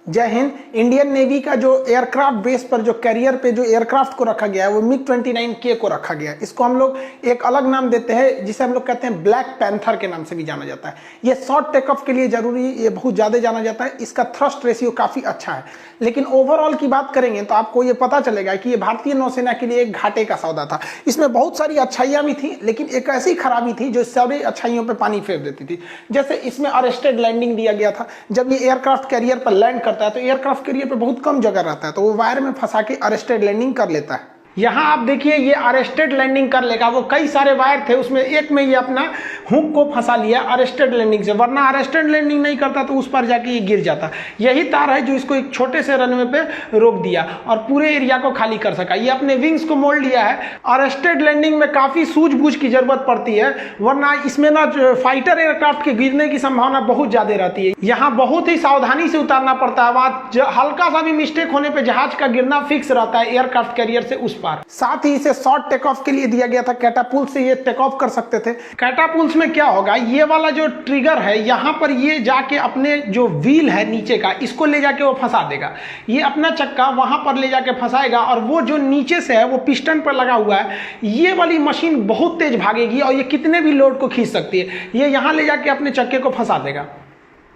जय Hind. Indian navy का जो एयरक्राफ्ट बेस पर जो कैरियर पे जो एयरक्राफ्ट को रखा गया है वो MiG-29K को रखा गया है। इसको हम लोग एक अलग नाम देते हैं जिसे हम लोग कहते हैं ब्लैक पैंथर के नाम से भी जाना जाता है। ये शॉर्ट टेक ऑफ के लिए जरूरी, ये बहुत ज़्यादा जाना जाता है। इसका थ्रस्ट रेशियो काफ़ी अच्छा है, लेकिन ओवरऑल की बात करेंगे तो आपको ये पता चलेगा कि ये भारतीय नौसेना के लिए एक घाटे का सौदा था। इसमें बहुत सारी अच्छाइयाँ भी थी, लेकिन एक ऐसी खराबी थी जो सारी अच्छाइयों पर पानी फेर देती थी। जैसे इसमें अरेस्टेड लैंडिंग दिया गया था। जब ये एयरक्राफ्ट कैरियर पर लैंड करता है तो एयरक्राफ्ट कैरियर पे बहुत कम जगह रहता है, तो वो वायर में फंसा के अरेस्टेड लैंडिंग कर लेता है। यहाँ आप देखिए ये अरेस्टेड लैंडिंग कर लेगा। वो कई सारे वायर थे, उसमें एक में ये अपना हुक को फंसा लिया अरेस्टेड लैंडिंग से, वरना अरेस्टेड लैंडिंग नहीं करता तो उस पर जाके ये गिर जाता। यही तार है जो इसको एक छोटे से रनवे पे रोक दिया और पूरे एरिया को खाली कर सका। ये अपने विंग्स को मोड़ लिया है। अरेस्टेड लैंडिंग में काफी सूझबूझ की जरूरत पड़ती है, वरना इसमें ना फाइटर एयरक्राफ्ट के गिरने की संभावना बहुत ज्यादा रहती है। यहाँ बहुत ही सावधानी से उतारना पड़ता है। वहाँ हल्का सा भी मिस्टेक होने पर जहाज का गिरना फिक्स रहता है एयरक्राफ्ट कैरियर से उस पार। साथ ही इसे शॉर्ट टेक ऑफ के लिए दिया गया था। कैटापुल्ट से ये टेक ऑफ कर सकते थे। कैटापुल्ट में क्या होगा, ये वाला जो ट्रिगर है यहाँ पर ये जाके अपने जो व्हील है नीचे का, इसको ले जाके वो फंसा देगा। ये अपना चक्का वहां पर ले जाके फंसाएगा और वो जो नीचे से है वो पिस्टन पर लगा हुआ है। ये वाली मशीन बहुत तेज भागेगी और ये कितने भी लोड को खींच सकती है। ये यहाँ ले जाके अपने चक्के को फंसा देगा।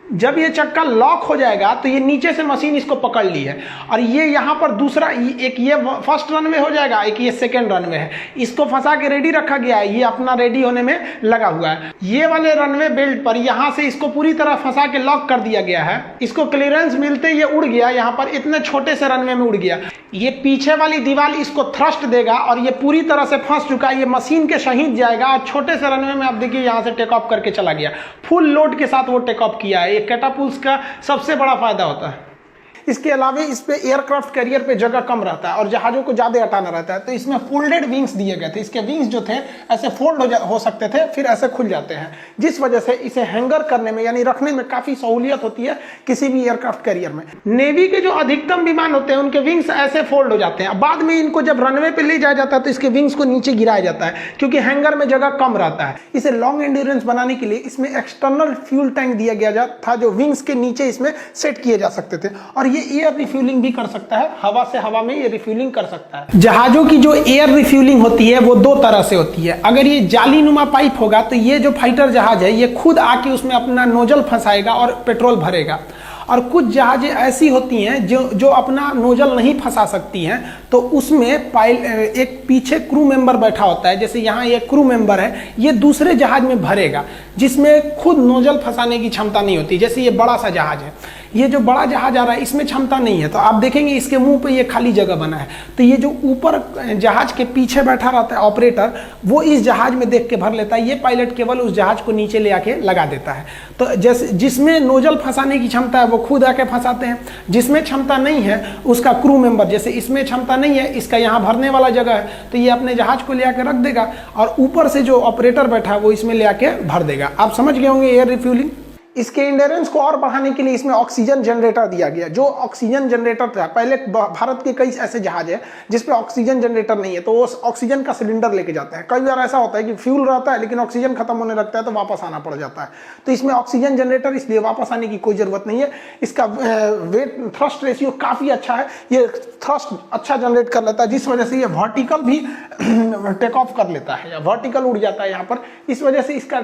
जब ये चक्का लॉक हो जाएगा तो ये नीचे से मशीन इसको पकड़ ली है और ये यहाँ पर दूसरा एक ये फर्स्ट रनवे हो जाएगा, एक ये सेकंड रनवे है। इसको फंसा के रेडी रखा गया है, ये अपना रेडी होने में लगा हुआ है। ये वाले रनवे बेल्ट पर यहाँ से इसको पूरी तरह फंसा के लॉक कर दिया गया है। इसको क्लियरेंस मिलते ये उड़ गया, यहाँ पर इतने छोटे से रनवे में उड़ गया। ये पीछे वाली दीवार इसको थ्रस्ट देगा और ये पूरी तरह से फंस चुका है। ये मशीन के सहित जाएगा और छोटे से रनवे में आप देखिए यहाँ से टेक ऑफ करके चला गया। फुल लोड के साथ वो टेक ऑफ किया है। ये कैटापुल्ट का सबसे बड़ा फायदा होता है। इसके अलावा इस पे एयरक्राफ्ट कैरियर पे जगह कम रहता है और जहाजों को ज्यादा हटाना रहता है, तो इसमें फोल्डेड विंग्स दिए गए थे। इसके विंग्स जो थे ऐसे फोल्ड हो सकते थे, फिर ऐसे खुल जाते हैं, जिस वजह से इसे हैंगर करने में यानी रखने में काफी सहूलियत होती है किसी भी एयरक्राफ्ट कैरियर में। नेवी के जो अधिकतम विमान होते हैं उनके विंग्स ऐसे फोल्ड हो जाते हैं। बाद में इनको जब रनवे पे ले जाया जाता है तो इसके विंग्स को नीचे गिराया जाता है, क्योंकि हैंगर में जगह कम रहता है। इसे लॉन्ग एंड्योरेंस बनाने के लिए इसमें एक्सटर्नल फ्यूल टैंक दिया गया था, जो विंग्स के नीचे इसमें सेट किए जा सकते थे और ये एयर रिफ्यूलिंग भी कर सकता है। हवा से हवा में ये रिफ्यूलिंग कर सकता है। जहाजों की जो एयर रिफ्यूलिंग होती है वो दो तरह से होती है। अगर ये जालीनुमा पाइप होगा तो ये जो फाइटर जहाज है ये खुद आके उसमें अपना नोजल फंसाएगा और पेट्रोल भरेगा। और कुछ जहाजें ऐसी होती हैं जो अपना नोजल नहीं फंसा सकती हैं, तो उसमें एक पीछे क्रू मेंबर बैठा होता है। जैसे यहाँ ये क्रू मेंबर है, ये दूसरे जहाज में भरेगा जिसमें खुद नोजल फंसाने की क्षमता नहीं होती। जैसे ये बड़ा सा जहाज है, ये जो बड़ा जहाज आ रहा है इसमें क्षमता नहीं है, तो आप देखेंगे इसके मुंह पे ये खाली जगह बना है। तो ये जो ऊपर जहाज के पीछे बैठा रहता है ऑपरेटर, वो इस जहाज में देख के भर लेता है। ये पायलट केवल उस जहाज को नीचे ले आके लगा देता है। तो जैसे जिसमें नोजल फंसाने की क्षमता है वो खुद आके फंसाते हैं, जिसमें क्षमता नहीं है उसका क्रू मेंबर, जैसे इसमें क्षमता नहीं है, इसका यहाँ भरने वाला जगह है तो ये अपने जहाज को ले आके रख देगा और ऊपर से जो ऑपरेटर बैठा है वो इसमें ले आके भर देगा। आप समझ गए होंगे एयर रिफ्यूलिंग। इसके इंड्योरेंस को और बढ़ाने के लिए इसमें ऑक्सीजन जनरेटर दिया गया। जो ऑक्सीजन जनरेटर था, पहले भारत के कई ऐसे जहाज हैं जिसपे ऑक्सीजन जनरेटर नहीं है, तो वो ऑक्सीजन का सिलेंडर लेके जाते हैं। कई बार ऐसा होता है कि फ्यूल रहता है लेकिन ऑक्सीजन खत्म होने लगता है तो वापस आना पड़ जाता है। तो इसमें ऑक्सीजन जनरेटर, इसलिए वापस आने की कोई जरूरत नहीं है। इसका वेट थ्रस्ट रेशियो काफी अच्छा है। ये थ्रस्ट अच्छा जनरेट कर लेता है, जिस वजह से ये वर्टिकल भी टेक ऑफ कर लेता है या वर्टिकल उड़ जाता है यहाँ पर। इस वजह से इसका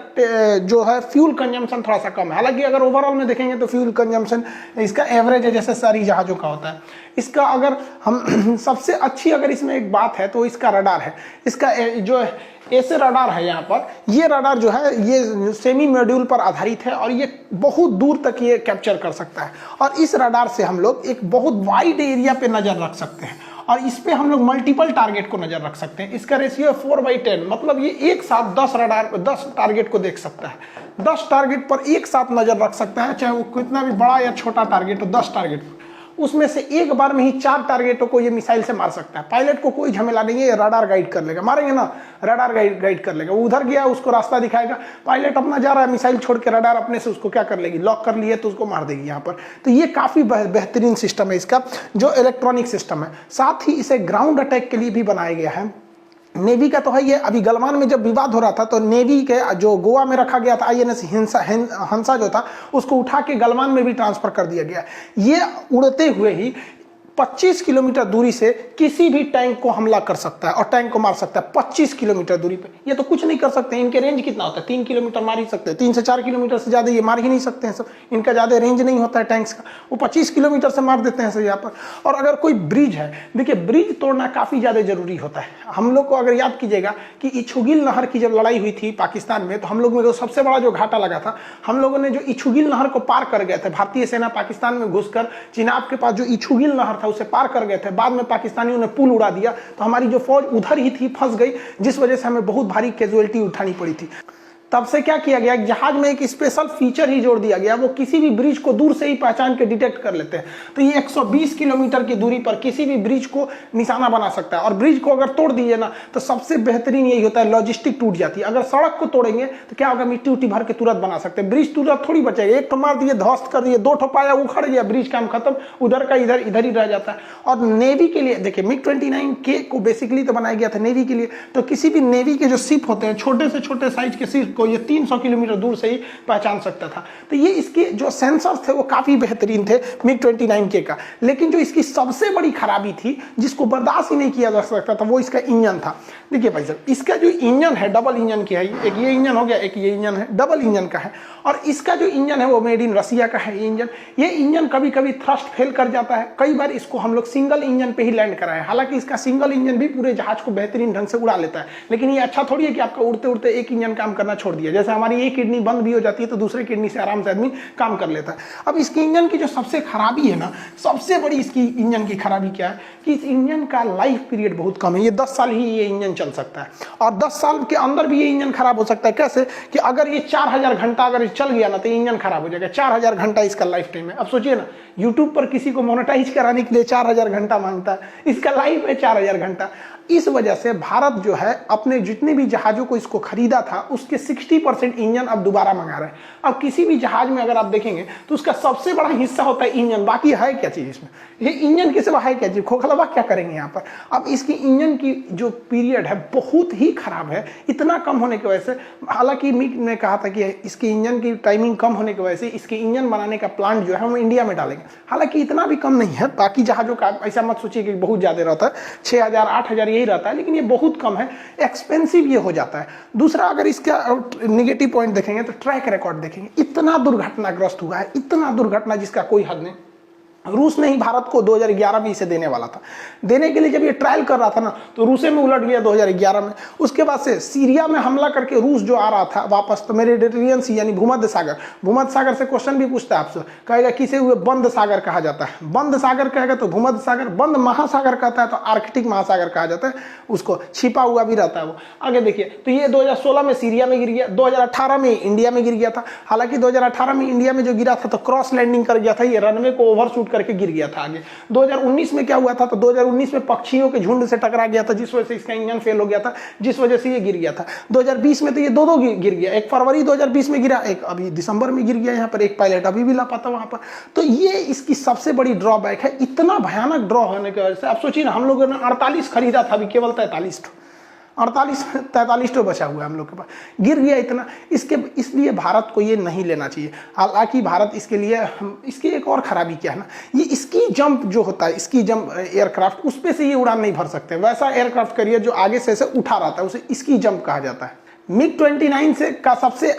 जो है फ्यूल कंजम्पशन थोड़ा सा कम है। हालांकि अगर ओवरऑल में देखेंगे तो फ्यूल कंजम्पशन इसका एवरेज है जैसे सारी जहाजों का होता है। इसका अगर हम सबसे अच्छी अगर इसमें एक बात है तो इसका रडार है। इसका जो ऐसे रडार है यहाँ पर, ये रडार जो है ये सेमी मॉड्यूल पर आधारित है और ये बहुत दूर तक ये कैप्चर कर सकता है। और इस रडार से हम लोग एक बहुत वाइड एरिया पे नजर रख सकते हैं और इस पे हम लोग मल्टीपल टारगेट को नजर रख सकते हैं। इसका रेशियो 4/10, मतलब ये एक साथ 10 टारगेट को देख सकता है। 10 टारगेट पर एक साथ नजर रख सकता है, चाहे वो कितना भी बड़ा या छोटा टारगेट हो। 10 टारगेट उसमें से एक बार में ही 4 टारगेटों को ये मिसाइल से मार सकता है। पायलट को कोई झमेला नहीं है, ये रडार गाइड कर लेगा। मारेंगे ना, रडार गाइड कर लेगा। वो उधर गया, उसको रास्ता दिखाएगा, पायलट अपना जा रहा है, मिसाइल छोड़ के रडार अपने से उसको क्या कर लेगी, लॉक कर लिए तो उसको मार देगी यहाँ पर। तो ये काफी बेहतरीन सिस्टम है इसका, जो इलेक्ट्रॉनिक सिस्टम है। साथ ही इसे ग्राउंड अटैक के लिए भी बनाया गया है। नेवी का तो है ये। अभी गलवान में जब विवाद हो रहा था तो नेवी के जो गोवा में रखा गया था आईएनएस हंसा जो था उसको उठा के गलवान में भी ट्रांसफर कर दिया गया। ये उड़ते हुए ही 25 किलोमीटर दूरी से किसी भी टैंक को हमला कर सकता है और टैंक को मार सकता है 25 किलोमीटर दूरी पे। ये तो कुछ नहीं कर सकते, इनके रेंज कितना होता है, 3 किलोमीटर मार ही सकते हैं, 3 से 4 किलोमीटर से ज्यादा ये मार ही नहीं सकते हैं सब, इनका ज्यादा रेंज नहीं होता है टैंक्स का, वो 25 किलोमीटर से मार देते हैं सब यहाँ पर। और अगर कोई ब्रिज है, देखिए ब्रिज तोड़ना काफी ज्यादा जरूरी होता है। हम लोग को अगर याद कीजिएगा कि इछुगिल नहर की जब लड़ाई हुई थी पाकिस्तान में, तो हम लोग में सबसे बड़ा जो घाटा लगा था, हम लोगों ने जो इछुगिल नहर को पार कर गए थे, भारतीय सेना पाकिस्तान में घुसकर चिनाब के पास जो इछुगिल नहर था उसे पार कर गए थे, बाद में पाकिस्तानियों ने पुल उड़ा दिया, तो हमारी जो फौज उधर ही थी, फंस गई, जिस वजह से हमें बहुत भारी कैजुअलिटी उठानी पड़ी थी। तब से क्या किया गया, जहाज में एक स्पेशल फीचर ही जोड़ दिया गया, वो किसी भी ब्रिज को दूर से ही पहचान के डिटेक्ट कर लेते हैं। तो ये 120 किलोमीटर की दूरी पर किसी भी ब्रिज को निशाना बना सकता है। और ब्रिज को अगर तोड़ दीजिए ना, तो सबसे बेहतरीन यही होता है, लॉजिस्टिक टूट जाती है। अगर सड़क को तोड़ेंगे तो क्या होगा, मिट्टी उट्टी भर के तुरंत बना सकते हैं, ब्रिज तुरंत थोड़ी बचेगा। एक तो मार दिए, ध्वस्त कर दिए, 2 ठो पाया उखड़ गया, ब्रिज काम खत्म, उधर का इधर इधर ही रह जाता है। और नेवी के लिए देखिए, MiG-29K को बेसिकली तो बनाया गया था नेवी के लिए, तो किसी भी नेवी के जो शिप होते हैं, छोटे से छोटे साइज के शिप को ये 300 किलोमीटर दूर से ही पहचान सकता था। तो ये इसके जो सेंसर्स थे वो काफी बेहतरीन थे MiG-29K का। लेकिन जो इसकी सबसे बड़ी खराबी थी, जिसको बर्दाश्त ही नहीं किया जा सकता था, वो इसका इंजन था। देखिए भाई साहब, इसका जो इंजन है डबल इंजन की है, एक ये इंजन हो गया, एक ये इंजन है, डबल इंजन का है। और इसका जो इंजन है वो मेड इन रसिया का है। ये इंजन कभी कभी थ्रस्ट फेल कर जाता है, कई बार इसको हम लोग सिंगल इंजन पे ही लैंड कराए। हालांकि इसका सिंगल इंजन भी पूरे जहाज को बेहतरीन ढंग से उड़ा लेता है, लेकिन ये अच्छा थोड़ी है कि आपका उड़ते उड़ते एक इंजन काम करना छोड़ दिया। जैसे हमारी एक किडनी बंद भी हो जाती है तो दूसरे किडनी से आराम से आदमी काम कर लेता है। अब इसके इंजन की जो सबसे खराबी है ना, सबसे बड़ी इसकी इंजन की खराबी क्या है कि इस इंजन का लाइफ पीरियड बहुत कम है। ये 10 साल ही ये इंजन चल सकता है, और 10 साल के अंदर भी ये इंजन खराब हो सकता है। कैसे कि अगर ये 4000 घंटा अगर चल गया ना, तो इंजन खराब हो जाएगा। 4000 घंटा इसका लाइफ टाइम है। अब सोचिए ना, यूट्यूब पर किसी को मोनेटाइज कराने के लिए 4000 घंटा मांगता है, इसका लाइफ है 4000 घंटा। इस वजह से भारत जो है अपने जितने भी जहाजों को इसको खरीदा था, उसके 60% इंजन अब दोबारा मंगा रहे हैं। अब किसी भी जहाज में अगर आप देखेंगे तो उसका सबसे बड़ा हिस्सा होता है इंजन, बाकी है क्या चीज इसमें, ये इंजन के सिवा है क्या चीज, खोखलावा क्या करेंगे यहाँ पर। अब इसकी इंजन की जो पीरियड है बहुत ही खराब है, इतना कम होने की वजह से। हालांकि मिग ने कहा था कि इसके इंजन की टाइमिंग कम होने की वजह से इसके इंजन बनाने का प्लांट जो है हम इंडिया में डालेंगे। हालांकि इतना भी कम नहीं है, बाकी जहाजों का ऐसा मत सोचिए कि बहुत ज्यादा रहता है, 6000 8000 यही रहता है, लेकिन ये बहुत कम है, एक्सपेंसिव ये हो जाता है। दूसरा, अगर इसका निगेटिव पॉइंट देखेंगे तो ट्रैक रिकॉर्ड देखेंगे, इतना दुर्घटनाग्रस्त हुआ है, इतना दुर्घटना जिसका कोई हद नहीं। रूस ने ही भारत को 2011 में इसे देने वाला था। देने के लिए जब ये ट्रायल कर रहा था ना, तो रूसे में उलट गया 2011 में। उसके बाद से सीरिया में हमला करके रूस जो आ रहा था वापस, तो मेडिटेरेनियन सी यानी भूमध्य सागर से क्वेश्चन भी पूछता है आपसे, कहेगा किसे हुए बंद सागर कहा जाता है। बंद सागर कहेगा तो भूमध्य सागर, बंद महासागर कहता है तो आर्कटिक महासागर कहा जाता है, उसको छिपा हुआ भी रहता है वो। आगे देखिए, तो ये 2016 में सीरिया में गिर गया, 2018 में इंडिया में गिर गया था। हालांकि 2018 में इंडिया में जो गिरा था तो क्रॉस लैंडिंग कर गया था, ये रनवे को ओवरशूट करके गिर गया था। आगे 2019 में क्या हुआ था, तो 2019 में पक्षियों के झुंड से टकरा गया था, जिस वजह से इसका इंजन फेल हो गया था, जिस वजह से ये गिर गया था। 2020 में तो ये दो गिर गया, एक फरवरी 2020 में गिरा, एक अभी दिसंबर में गिर गया। यहाँ पर एक पायलट अभी भी लापता वहां पर। तो ये इसकी सबसे बड़ी ड्रॉबैक है। इतना भयानक ड्रॉ होने की वजह से आप सोचिए ना, हम लोगों ने 48 खरीदा था, अभी केवल 43 तो बचा हुआ है हम लोग के पास, गिर गया इतना। इसलिए भारत को ये नहीं लेना चाहिए। हालांकि भारत इसके लिए, इसकी एक और खराबी क्या है ना, ये स्की जंप जो होता है, स्की जंप एयरक्राफ्ट, उस पे से ये उड़ान नहीं भर सकते। वैसा एयरक्राफ्ट कैरियर जो आगे से उठा रहता है उसे स्की जंप कहा जाता है। MiG-29 से का सबसे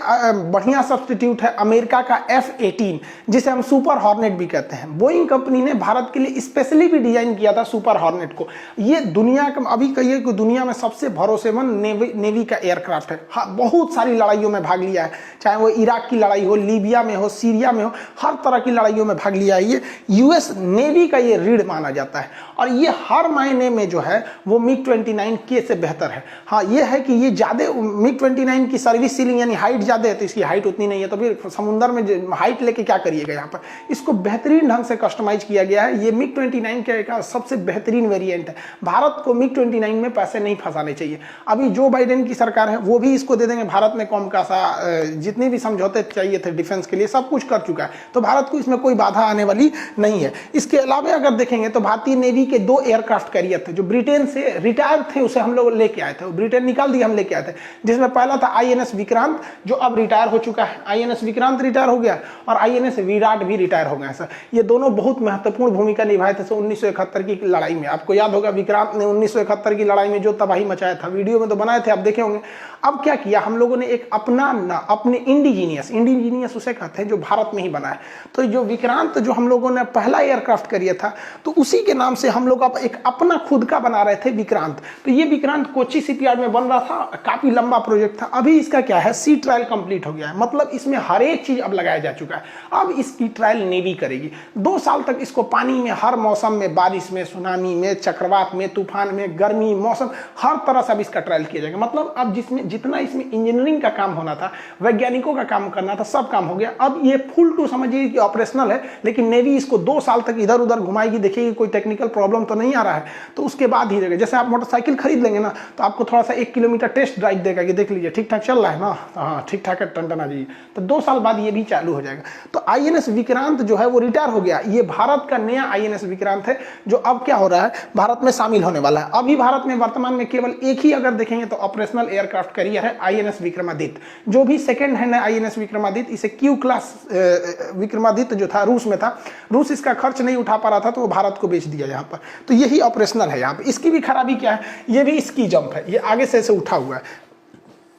बढ़िया सब्स्टिट्यूट है अमेरिका का F-18, जिसे हम सुपर हॉर्नेट भी कहते हैं। बोइंग कंपनी ने भारत के लिए स्पेशली भी डिजाइन किया था सुपर हॉर्नेट को। ये दुनिया का, अभी कहिए कि दुनिया में सबसे भरोसेमंद नेवी का एयरक्राफ्ट है। हाँ, बहुत सारी लड़ाइयों में भाग लिया है, चाहे वो इराक की लड़ाई हो, लीबिया में हो, सीरिया में हो, हर तरह की लड़ाइयों में भाग लिया है। ये US नेवी का ये रीढ़ माना जाता है, और ये हर मायने में जो है वो MiG-29K से बेहतर है। हाँ, ये है कि ये ज्यादा मिग 29 की सर्विस सीलिंग यानी हाइट ज़्यादा है, तो इसकी हाइट उतनी नहीं है, तो फिर समुद्र में हाइट लेके क्या करिएगा। यहाँ पर इसको बेहतरीन ढंग से कस्टमाइज किया गया है। ये मिग 29 का सबसे बेहतरीन वेरिएंट है। भारत को मिग 29 में पैसे नहीं फंसाने चाहिए। अभी जो बाइडेन की सरकार है वो भी इसको दे देंगे। भारत में कौम का सा जितने भी समझौते चाहिए थे डिफेंस के लिए सब कुछ कर चुका है, तो भारत को इसमें कोई बाधा आने वाली नहीं है। इसके अलावा अगर देखेंगे तो भारतीय नेवी के 2 एयरक्राफ्ट कैरियर थे जो ब्रिटेन से रिटायर थे, उसे हम लोग लेके आए थे। ब्रिटेन निकाल दिया, हम लेके आए थे, जिसमें पहला था INS विक्रांत जो अब रिटायर हो चुका है। INS विक्रांत रिटायर हो गया और INS विराट भी रिटायर हो गए सर। ये दोनों बहुत महत्वपूर्ण भूमिका निभाए थे 1971 की लड़ाई में। आपको याद होगा विक्रांत ने 1971 की लड़ाई में जो तबाही मचाया था, वीडियो में तो बनाए थे, आप देखे होंगे। अब क्या किया हम लोगों ने, एक अपने इंडिजीनियस उसे कहते हैं जो भारत में ही बना है। तो जो विक्रांत जो हम लोगों ने पहला एयरक्राफ्ट कैरियर था, तो उसी के नाम से हम लोग अब एक अपना खुद का बना रहे थे विक्रांत। तो ये विक्रांत कोची शिपयार्ड में बन रहा था, काफी लंबा प्रोजेक्ट था। अभी इसका क्या है, सी ट्रायल कंप्लीट हो गया है, मतलब इसमें हर एक चीज अब लगाया जा चुका है। अब इसकी ट्रायल नेवी करेगी। 2 साल तक इसको पानी में हर मौसम में, बारिश में, सुनामी में, चक्रवात में, तूफान में, गर्मी मौसम, हर तरह से अब इसका ट्रायल किया जाएगा। मतलब अब जितना इसमें इंजीनियरिंग का काम होना था, वैज्ञानिकों का काम करना था, सब काम हो गया। अब ये फुल टू समझिए कि ऑपरेशनल है, लेकिन नेवी इसको 2 साल तक इधर उधर घुमाएगी, देखेगी कोई टेक्निकल प्रॉब्लम तो नहीं आ रहा है, तो उसके बाद ही रहेगा। जैसे आप मोटरसाइकिल खरीद लेंगे ना, तो आपको थोड़ा सा 1 किलोमीटर टेस्ट ड्राइव देगा कि देख लीजिए ठीक ठाक चल रहा है ना, हाँ ठीक ठाक है, टनटना जी। तो 2 साल बाद ये भी चालू हो जाएगा। तो INS विक्रांत जो है वो रिटायर हो गया। ये भारत का नया INS विक्रांत है जो अब क्या हो रहा है, भारत में शामिल होने वाला है। अभी भारत में वर्तमान में केवल एक ही अगर देखेंगे तो ऑपरेशनल एयरक्राफ्ट कैरियर है INS विक्रमादित्य। जो भी सेकंड हैंड है INS विक्रमादित्य, इसे Q क्लास विक्रमादित्य जो था रूस में था, रूस इसका खर्च नहीं उठा पा रहा था, तो वो भारत को बेच दिया यहाँ पर। तो यही ऑपरेशनल है यहाँ पे। इसकी भी खराबी क्या है, ये भी स्की जंप है, ये आगे से ऐसे उठा हुआ है।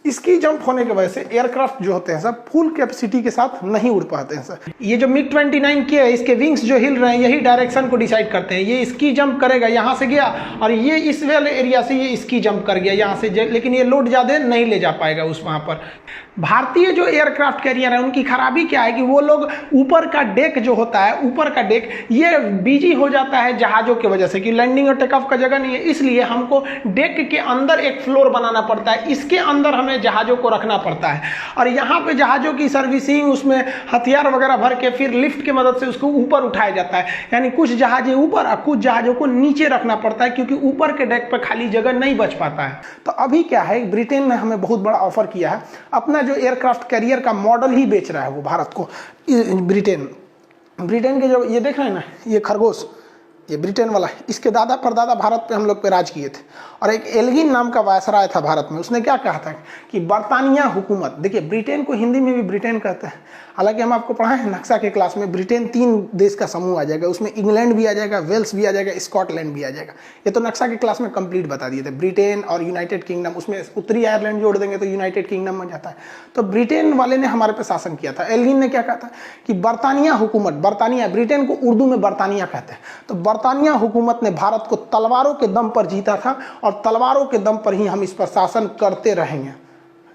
इसकी जंप होने की वजह से एयरक्राफ्ट जो होते हैं सर फुल कैपेसिटी के साथ नहीं उड़ पाते हैं सर। ये जो मिग 29 के है, इसके विंग्स जो हिल रहे हैं यही डायरेक्शन को डिसाइड करते हैं। ये स्की जंप करेगा, यहाँ से गया और ये इस वाले एरिया से ये स्की जंप कर गया यहाँ से, लेकिन ये लोड ज़्यादा नहीं ले जा पाएगा उस वहाँ पर। भारतीय जो एयरक्राफ्ट कैरियर है उनकी खराबी क्या है कि वो लोग ऊपर का डेक जो होता है, ऊपर का डेक ये बिजी हो जाता है जहाज़ों की वजह से कि लैंडिंग और टेक ऑफ का जगह नहीं है, इसलिए हमको डेक के अंदर एक फ्लोर बनाना पड़ता है, इसके अंदर हमें जहाज़ों को रखना पड़ता है। और यहाँ पे जहाज़ों की सर्विसिंग, उसमें हथियार वगैरह भर के फिर लिफ्ट की मदद से उसको ऊपर उठाया जाता है। यानी कुछ जहाज़ें ऊपर और कुछ जहाज़ों को नीचे रखना पड़ता है, क्योंकि ऊपर के डेक पर खाली जगह नहीं बच पाता है। तो अभी क्या है, ब्रिटेन ने हमें बहुत बड़ा ऑफर किया है, अपना जो एयरक्राफ्ट कैरियर का मॉडल ही बेच रहा है वो भारत को। ब्रिटेन के जो ये देख रहे हैं ना, ये खरगोश, ये ब्रिटेन वाला है, इसके दादा परदादा भारत पे हम लोग पे राज किए थे। और एक एल्गिन नाम का वायसराय था भारत में, उसने क्या कहा था कि बरतानिया हुकूमत, देखिए ब्रिटेन को हिंदी में भी ब्रिटेन कहते हैं, हालांकि हम आपको पढ़ाए हैं नक्शा के क्लास में, ब्रिटेन 3 देश का समूह आ जाएगा, उसमें इंग्लैंड भी आ जाएगा, वेल्स भी आ जाएगा, स्कॉटलैंड भी आ जाएगा। ये तो नक्शा के क्लास में कंप्लीट बता दिए थे। ब्रिटेन और यूनाइटेड किंगडम, उसमें उत्तरी आयरलैंड जोड़ देंगे तो यूनाइटेड किंगडम में जाता है। तो ब्रिटेन वाले ने हमारे पे शासन किया था। एल्गिन ने क्या कहा था कि बरतानिया हुकूमत, बरतानिया, ब्रिटेन को उर्दू में बरतानिया कहते हैं, तो बरतानिया हुकूमत ने भारत को तलवारों के दम पर जीता था और तलवारों के दम पर ही हम इस पर शासन करते रहेंगे।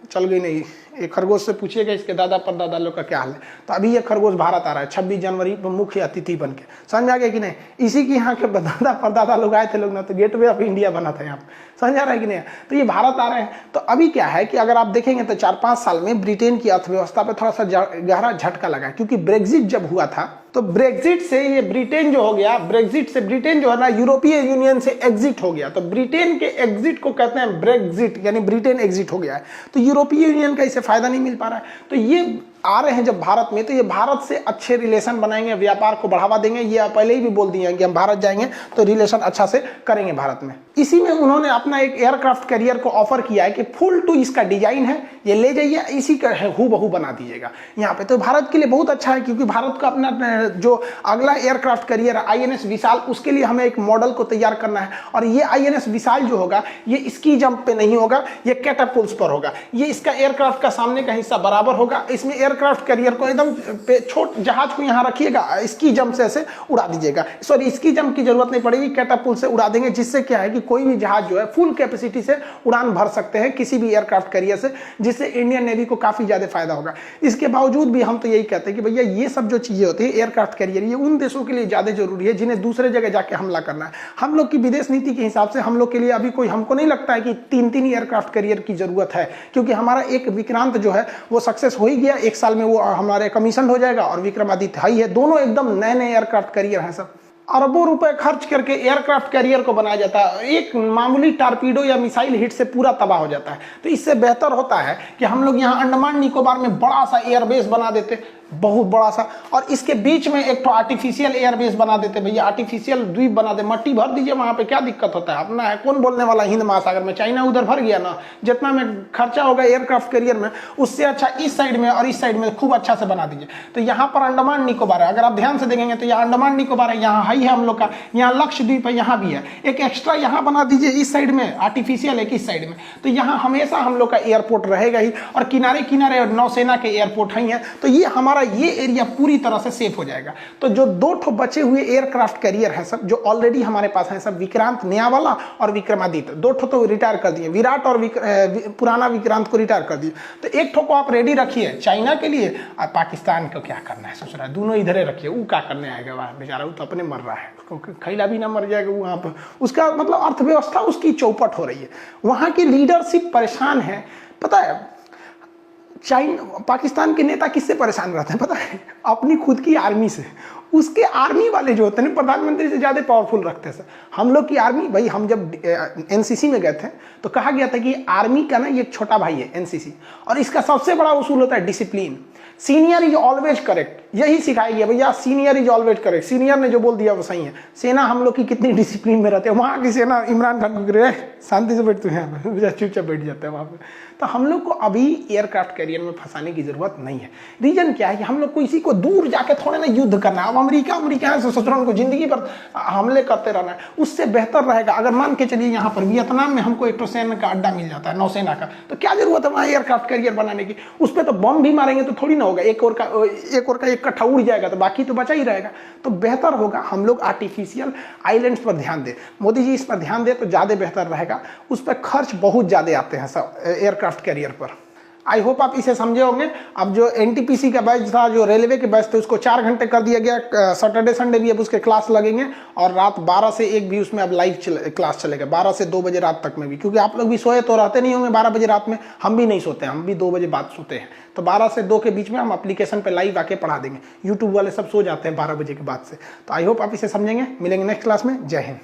चल गई नहीं, एक खरगोश से पूछिएगा इसके दादा परदादा लोग का क्या हाल है। तो अभी ये खरगोश भारत आ रहा है 26 जनवरी पर मुख्य अतिथि बन के, समझ आ गया कि नहीं। इसी की यहाँ के दादा परदादा लोग आए थे लोग ना, तो गेटवे ऑफ इंडिया बना था यहाँ पे, समझ आ रहा है कि नहीं। तो ये भारत आ रहे हैं। तो अभी क्या है कि अगर आप देखेंगे तो 4-5 साल में ब्रिटेन की अर्थव्यवस्था पर थोड़ा सा गहरा झटका लगा, क्योंकि ब्रेग्जिट जब हुआ था तो ब्रेग्जिट से ये ब्रिटेन जो हो गया, ब्रेग्जिट से ब्रिटेन जो है ना यूरोपीय यूनियन से एग्जिट हो गया। तो ब्रिटेन के एग्जिट को कहते हैं ब्रेग्जिट, यानी ब्रिटेन एग्जिट हो गया है। तो यूरोपीय यूनियन का इसे फायदा नहीं मिल पा रहा है। तो ये आ रहे हैं जब भारत में, तो ये भारत से अच्छे रिलेशन बनाएंगे, व्यापार को बढ़ावा देंगे। ये पहले ही भी बोल दिए हैं कि हम भारत जाएंगे तो रिलेशन अच्छा से करेंगे भारत में। इसी में उन्होंने अपना एक एयरक्राफ्ट कैरियर को ऑफर किया है कि फुल टू इसका डिजाइन है, ये ले जाइए, इसी का हूबहू बना दीजिएगा यहाँ पे। तो भारत के लिए बहुत अच्छा है, क्योंकि भारत का अपना जो अगला एयरक्राफ्ट कैरियर है INS विशाल, उसके लिए हमें एक मॉडल को तैयार करना है। और ये INS विशाल जो होगा ये स्की जंप पे नहीं होगा, ये कैटापुल्स पर होगा। ये इसका एयरक्राफ्ट का सामने का हिस्सा बराबर होगा। इसमें एयरक्राफ्ट कैरियर को एकदम छोट जहाज को यहाँ रखिएगा, स्की जंप से ऐसे उड़ा दीजिएगा। सॉरी, स्की जंप की जरूरत नहीं पड़ेगी, कैटापुल्ट से उड़ा देंगे, जिससे क्या है कि कोई भी जहाज जो है फुल कैपेसिटी से उड़ान भर सकते हैं किसी भी एयरक्राफ्ट कैरियर से, जिससे इंडियन नेवी को काफी ज्यादा फायदा होगा। इसके बावजूद भी हम तो यही कहते हैं कि भैया ये सब जो चीजें होती है एयरक्राफ्ट कैरियर, ये उन देशों के लिए ज्यादा जरूरी है जिन्हें दूसरे जगह जाके हमला करना है। हम लोग की विदेश नीति के हिसाब से हम लोग के लिए अभी कोई, हमको नहीं लगता है कि 3-3 एयरक्राफ्ट कैरियर की जरूरत है, क्योंकि हमारा एक विक्रांत जो है वो सक्सेस हो ही गया, 1 साल में वो हमारे कमीशन हो जाएगा, और विक्रमादित्य हाई है, दोनों एकदम नए नए एयरक्राफ्ट कैरियर हैं सब। अरबों रुपए खर्च करके एयरक्राफ्ट कैरियर को बनाया जाता है, एक मामूली टारपीडो या मिसाइल हिट से पूरा तबाह हो जाता है। तो इससे बेहतर होता है कि हम लोग यहाँ अंडमान निकोबार में बड़ा सा एयरबेस बना देते, बहुत बड़ा सा, और इसके बीच में एक तो आर्टिफिशियल एयरबेस बना देते। भैया आर्टिफिशियल द्वीप बना दे, मट्टी भर दीजिए वहां पे, क्या दिक्कत होता है, अपना है, कौन बोलने वाला हिंद महासागर में, चाइना उधर भर गया ना, जितना में खर्चा होगा एयरक्राफ्ट कैरियर में उससे अच्छा इस साइड में और इस साइड में खूब अच्छा से बना दीजिए। तो यहाँ पर अंडमान निकोबार है, अगर आप ध्यान से देखेंगे तो यहाँ अंडमान निकोबार है, यहाँ हाई है हम लोग का, यहाँ लक्षद्वीप है, यहाँ भी है, एक एक्स्ट्रा यहाँ बना दीजिए इस साइड में आर्टिफिशियल, एक इस साइड में। तो यहाँ हमेशा हम लोग का एयरपोर्ट रहेगा ही, और किनारे किनारे नौसेना के एयरपोर्ट है, तो ये हमारा ये एरिया पूरी तरह से सेफ हो जाएगा। तो जो 2 ठो बचे हुए एयरक्राफ्ट कैरियर हैं सब, जो ऑलरेडी हमारे पास हैं सब, विक्रांत नया वाला और विक्रमादित्य, 2 ठो तो रिटायर कर दिए, विराट और पुराना विक्रांत को रिटायर कर दिए। तो 1 ठो को आप रेडी रखिए चाइना के लिए, और पाकिस्तान को क्या करना है सोच रहा है, दोनों इधरे रखिए, वो क्या करने आएगा वहां बेचारा, वो तो अपने मर रहा है, खैला भी ना मर जाएगा वहां पर, उसका मतलब अर्थव्यवस्था उसकी चौपट हो रही है, वहां की लीडरशिप परेशान है। पता है पाकिस्तान के नेता किससे परेशान रहते हैं पता है? अपनी खुद की आर्मी से। उसके आर्मी वाले जो होते हैं प्रधानमंत्री से ज्यादा पावरफुल रखते हैं सर। हम लोग की आर्मी, भाई हम जब एनसीसी में गए थे तो कहा गया था कि आर्मी का ना ये छोटा भाई है एनसीसी, और इसका सबसे बड़ा उसूल होता है discipline. Senior is always correct, यही सिखाया गया भैया, senior is always correct, senior ने जो बोल दिया वो सही है। सेना हम लोग की कितनी डिसिप्लिन में रहते हैं, वहाँ की सेना इमरान खान को शांति से बैठते हैं, चुपचाप बैठ जाते हैं वहाँ पे। तो हम लोग को अभी एयरक्राफ्ट कैरियर में फंसाने की जरूरत नहीं है। रीजन क्या है कि हम लोग को इसी को दूर जाके थोड़े ना युद्ध करना है। अब अमेरिका से सोच रहा उनको जिंदगी पर हमले करते रहना है, उससे बेहतर रहेगा अगर मान के चलिए यहाँ पर वियतनाम में हमको एक तो सैन्य का अड्डा मिल जाता है, नौसेना का, तो क्या जरूरत है वहाँ एयरक्राफ्ट कैरियर बनाने की? उस पर तो बम भी मारेंगे तो थोड़ी ना होगा, एक और का एक कट्ठा उड़ जाएगा तो बाकी तो बचा ही रहेगा। तो बेहतर होगा हम लोग आर्टिफिशियल आइलैंड्स पर ध्यान दें, मोदी जी इस पर ध्यान दें तो ज़्यादा बेहतर रहेगा। उस पर खर्च बहुत ज़्यादा आते हैं सब एयरक्राफ्ट कैरियर पर। आई होप आप इसे समझे होंगे। अब जो एनटीपीसी का बैच था, जो रेलवे के बैच थे, उसको 4 घंटे कर दिया गया। सैटरडे संडे भी अब उसके क्लास लगेंगे, और रात 12 से 1 भी उसमें अब लाइव क्लास चलेगा, 12 से 2 बजे रात तक में भी, क्योंकि आप लोग भी सोए तो रहते नहीं होंगे 12 बजे रात में, हम भी नहीं सोते हैं, हम भी 2 बजे बाद सोते हैं। तो 12 से 2 के बीच में हम एप्लीकेशन पे लाइव आके पढ़ा देंगे। यूट्यूब वाले सब सो जाते हैं 12 बजे के बाद से। तो आई होप आप इसे समझेंगे। मिलेंगे नेक्स्ट क्लास में। जय हिंद।